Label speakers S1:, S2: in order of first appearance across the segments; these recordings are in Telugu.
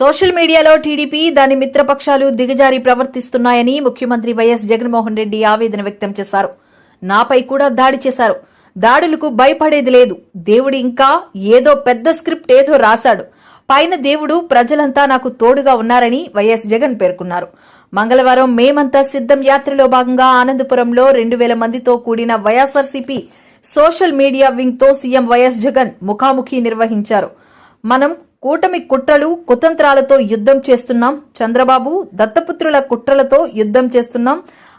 S1: సోషల్ మీడియాలో టీడీపీ దాని మిత్రపక్షాలు దిగజారి ప్రవర్తిస్తున్నాయని ముఖ్యమంత్రి వైఎస్ జగన్మోహన్ రెడ్డి ఆవేదన వ్యక్తం చేశారు. నాపై కూడా దాడి చేశారు. దాడులకు భయపడేది లేదు. దేవుడు ఇంకా ఏదో పెద్ద స్క్రిప్ట్ ఏదో రాశాడు. పైన దేవుడు ప్రజలంతా నాకు తోడుగా ఉన్నారని వైఎస్ జగన్ పేర్కొన్నారు. మంగళవారం మేమంతా సిద్ధం యాత్రలో భాగంగా ఆనందపురంలో 2000 మందితో కూడిన వైఎస్ఆర్సీపీ సోషల్ మీడియా వింగ్ తో సీఎం వైఎస్ జగన్ ముఖాముఖి నిర్వహించారు. మనం కూటమి కుట్రలు కుతంత్రాలతో యుద్ధం చేస్తున్నాం. చంద్రబాబు దత్తపుత్రుల కుట్రలతో యుద్ధం చేస్తున్నాం.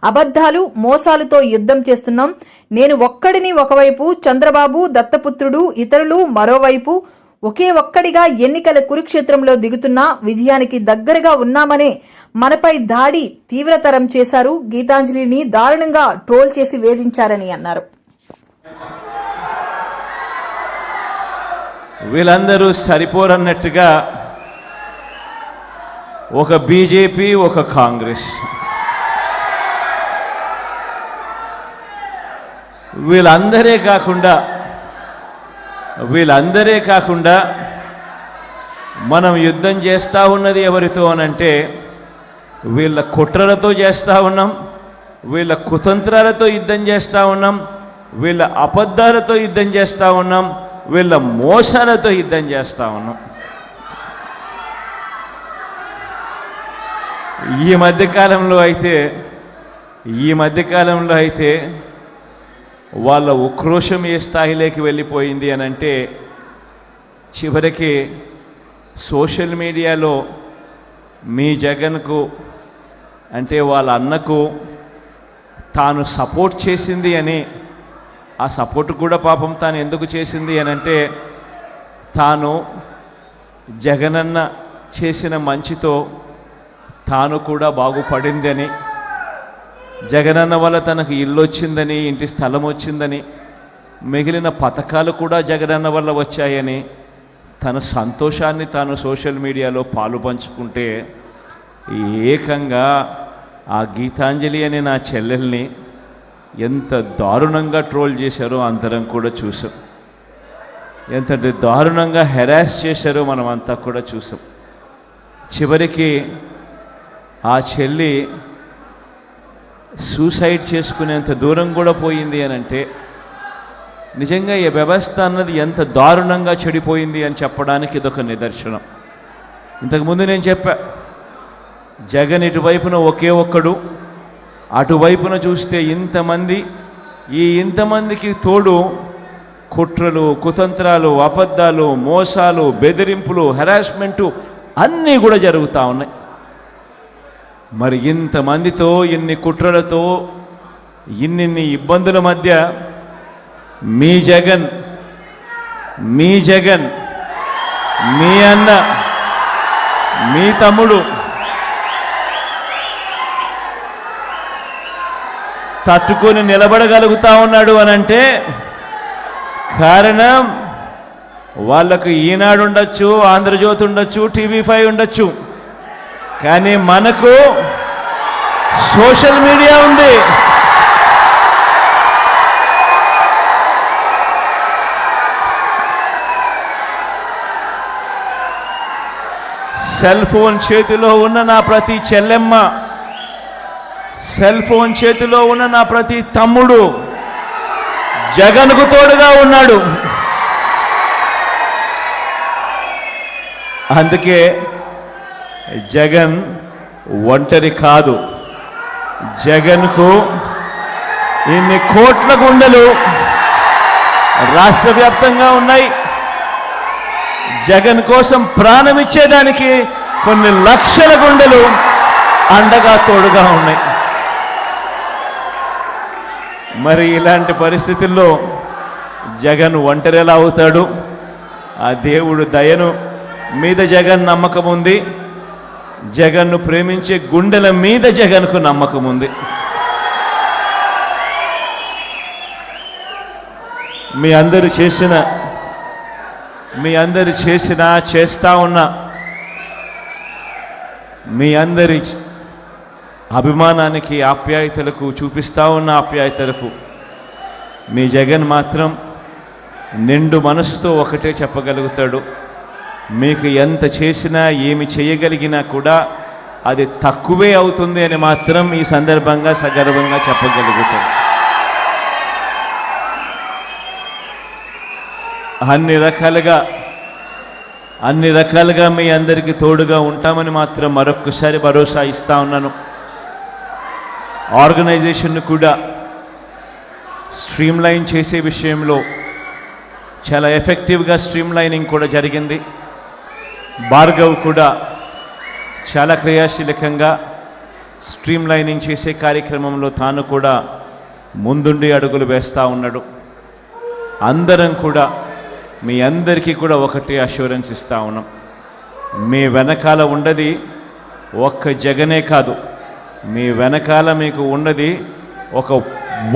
S1: అబద్దాలు మోసాలతో యుద్ధం చేస్తున్నాం. నేను ఒక్కడిని ఒకవైపు, చంద్రబాబు దత్తపుత్రుడు ఇతరులు మరోవైపు, ఒకే ఒక్కడిగా ఎన్నికల కురుక్షేత్రంలో దిగుతున్నా విజయానికి దగ్గరగా ఉన్నామనే మనపై దాడి తీవ్రతరం చేశారు. గీతాంజలిని దారుణంగా ట్రోల్ చేసి వేధించారని అన్నారు.
S2: వీళ్ళందరూ సరిపోరన్నట్టుగా ఒక బీజేపీ ఒక కాంగ్రెస్, వీళ్ళందరే కాకుండా మనం యుద్ధం చేస్తూ ఉన్నది ఎవరితో అనంటే వీళ్ళ కుట్రలతో చేస్తూ ఉన్నాం, వీళ్ళ కుతంత్రాలతో యుద్ధం చేస్తూ ఉన్నాం, వీళ్ళ అబద్ధాలతో యుద్ధం చేస్తూ ఉన్నాం, వీళ్ళ మోసాలతో యుద్ధం చేస్తూ ఉన్నాం. ఈ మధ్యకాలంలో అయితే వాళ్ళ ఉక్రోషం ఏ స్థాయిలోకి వెళ్ళిపోయింది అనంటే చివరికి సోషల్ మీడియాలో మీ జగన్కు అంటే వాళ్ళ అన్నకు తాను సపోర్ట్ చేసింది అని, ఆ సపోర్ట్ కూడా పాపం తాను ఎందుకు చేసింది అనంటే తాను జగనన్న చేసిన మంచితో తాను కూడా బాగుపడిందని, జగనన్న వల్ల తనకు ఇల్లు వచ్చిందని, ఇంటి స్థలం వచ్చిందని, మిగిలిన పథకాలు కూడా జగనన్న వల్ల వచ్చాయని తన సంతోషాన్ని తాను సోషల్ మీడియాలో పాలు పంచుకుంటే ఏకంగా ఆ గీతాంజలి అనే నా చెల్లెల్ని ఎంత దారుణంగా ట్రోల్ చేశారో అందరం కూడా చూసాం. ఎంత దారుణంగా హెరాస్ చేశారో మనం అంతా కూడా చూసాం. చివరికి ఆ చెల్లి సూసైడ్ చేసుకునేంత దూరం కూడా పోయింది అనంటే నిజంగా ఈ వ్యవస్థ అన్నది ఎంత దారుణంగా చెడిపోయింది అని చెప్పడానికి ఇదొక నిదర్శనం. ఇంతకుముందు నేను చెప్పా, జగన్ ఇటువైపున ఒకే ఒక్కడు, అటువైపున చూస్తే ఇంతమంది, ఈ ఇంతమందికి తోడు కుట్రలు కుతంత్రాలు అబద్ధాలు మోసాలు బెదిరింపులు హెరాస్మెంటు అన్నీ కూడా జరుగుతూ ఉన్నాయి. మరి ఇంతమందితో ఇన్ని కుట్రలతో ఇన్నిన్ని ఇబ్బందుల మధ్య మీ జగన్ మీ అన్న మీ తమ్ముడు తట్టుకొని నిలబడగలుగుతా ఉన్నాడు అనంటే కారణం వాళ్ళకు ఈనాడు ఉండొచ్చు, ఆంధ్రజ్యోతి ఉండొచ్చు, టీవీ5 ఉండొచ్చు, కానీ మనకు సోషల్ మీడియా ఉంది. సెల్ ఫోన్ చేతిలో ఉన్న నా ప్రతి చెల్లెమ్మ, సెల్ ఫోన్ చేతిలో ఉన్న నా ప్రతి తమ్ముడు జగన్కు తోడుగా ఉన్నాడు. అందుకే జగన్ ఒంటరి కాదు. జగన్కు ఇన్ని కోట్ల గుండెలు రాష్ట్ర వ్యాప్తంగా ఉన్నాయి. జగన్ కోసం ప్రాణమిచ్చేదానికి కొన్ని లక్షల గుండెలు అండగా తోడుగా ఉన్నాయి. మరి ఇలాంటి పరిస్థితుల్లో జగన్ ఒంటరి ఎలా అవుతాడు? ఆ దేవుడు దయను మీద జగన్ నమ్మకం ఉంది. జగన్ను ప్రేమించే గుండెల మీద జగన్కు నమ్మకం ఉంది. మీ అందరూ చేసిన చేస్తా ఉన్న మీ అందరి అభిమానానికి ఆప్యాయతలకు చూపిస్తా ఉన్న ఆప్యాయతలకు మీ జగన్ మాత్రం నిండు మనసుతో ఒకటే చెప్పగలుగుతాడు, మీకు ఎంత చేసినా ఏమి చేయగలిగినా కూడా అది తక్కువే అవుతుంది అని మాత్రం ఈ సందర్భంగా సగర్వంగా చెప్పగలుగుతాం. అన్ని రకాలుగా మీ అందరికీ తోడుగా ఉంటామని మాత్రం మరొక్కసారి భరోసా ఇస్తా ఉన్నాను. ఆర్గనైజేషన్ను కూడా స్ట్రీమ్లైన్ చేసే విషయంలో చాలా ఎఫెక్టివ్గా స్ట్రీమ్లైనింగ్ కూడా జరిగింది. భార్గవ్ కూడా చాలా క్రియాశీలకంగా స్ట్రీమ్లైనింగ్ చేసే కార్యక్రమంలో తాను కూడా ముందుండి అడుగులు వేస్తూ ఉన్నాడు. అందరం కూడా మీ అందరికీ కూడా ఒకటి అష్యూరెన్స్ ఇస్తా ఉన్నాం, మీ వెనకాల ఉన్నది ఒక్క జగనే కాదు, మీ వెనకాల మీకు ఉన్నది ఒక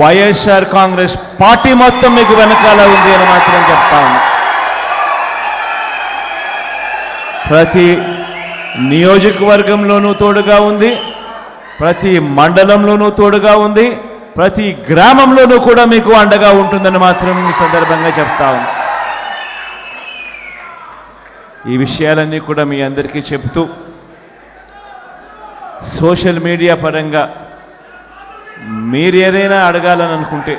S2: వైఎస్ఆర్ కాంగ్రెస్ పార్టీ మొత్తం మీకు వెనకాల ఉంది అని మాత్రం చెప్తా ఉన్నాం. ప్రతి నియోజకవర్గంలోనూ తోడుగా ఉంది, ప్రతి మండలంలోనూ తోడుగా ఉంది, ప్రతి గ్రామంలోనూ కూడా మీకు అండగా ఉంటుందని మాత్రం ఈ సందర్భంగా చెప్తా ఉన్నాం. ఈ విషయాలన్నీ కూడా మీ అందరికీ చెప్తూ సోషల్ మీడియా పరంగా మీరేదైనా అడగాలనుకుంటే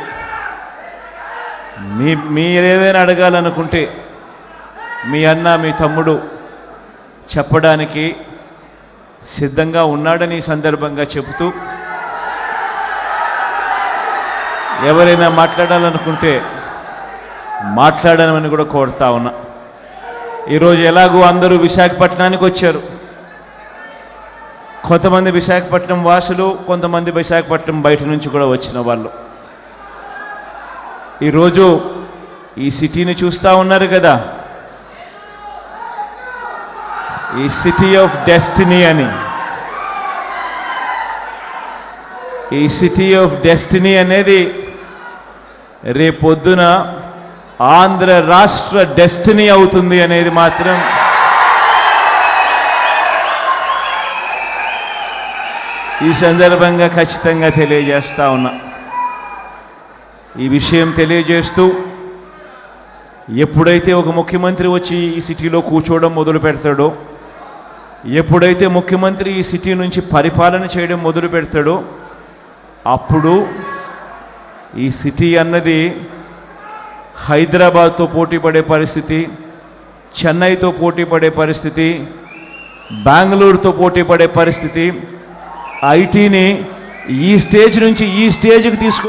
S2: మీ అన్న మీ తమ్ముడు చెప్పడానికి సిద్ధంగా ఉన్నాడని ఈ సందర్భంగా చెబుతూ ఎవరైనా మాట్లాడాలనుకుంటే మాట్లాడమని కూడా కోరుతా ఉన్నా. ఈరోజు ఎలాగూ అందరూ విశాఖపట్నానికి వచ్చారు. కొంతమంది విశాఖపట్నం వాసులు, కొంతమంది విశాఖపట్నం బయట నుంచి కూడా వచ్చిన వాళ్ళు. ఈరోజు ఈ సిటీని చూస్తూ ఉన్నారు కదా, ఈ సిటీ ఆఫ్ డెస్టినీ అని. ఈ సిటీ ఆఫ్ డెస్టినీ అనేది రేపొద్దున ఆంధ్ర రాష్ట్ర డెస్టినీ అవుతుంది అనేది మాత్రం ఈ సందర్భంగా ఖచ్చితంగా తెలియజేస్తా ఉన్నా. ఈ విషయం తెలియజేస్తూ ఎప్పుడైతే ఒక ముఖ్యమంత్రి వచ్చి ఈ సిటీలో కూర్చోవడం మొదలు పెడతాడో, ఎప్పుడైతే ముఖ్యమంత్రి ఈ సిటీ నుంచి పరిపాలన చేయడం మొదలు పెడతాడో, అప్పుడు ఈ సిటీ అన్నది హైదరాబాద్తో పోటీ పడే పరిస్థితి, చెన్నైతో పోటీ పడే పరిస్థితి, బెంగళూరుతో పోటీ పడే పరిస్థితి, ఐటీని ఈ స్టేజ్ నుంచి ఈ స్టేజ్కి తీసుకు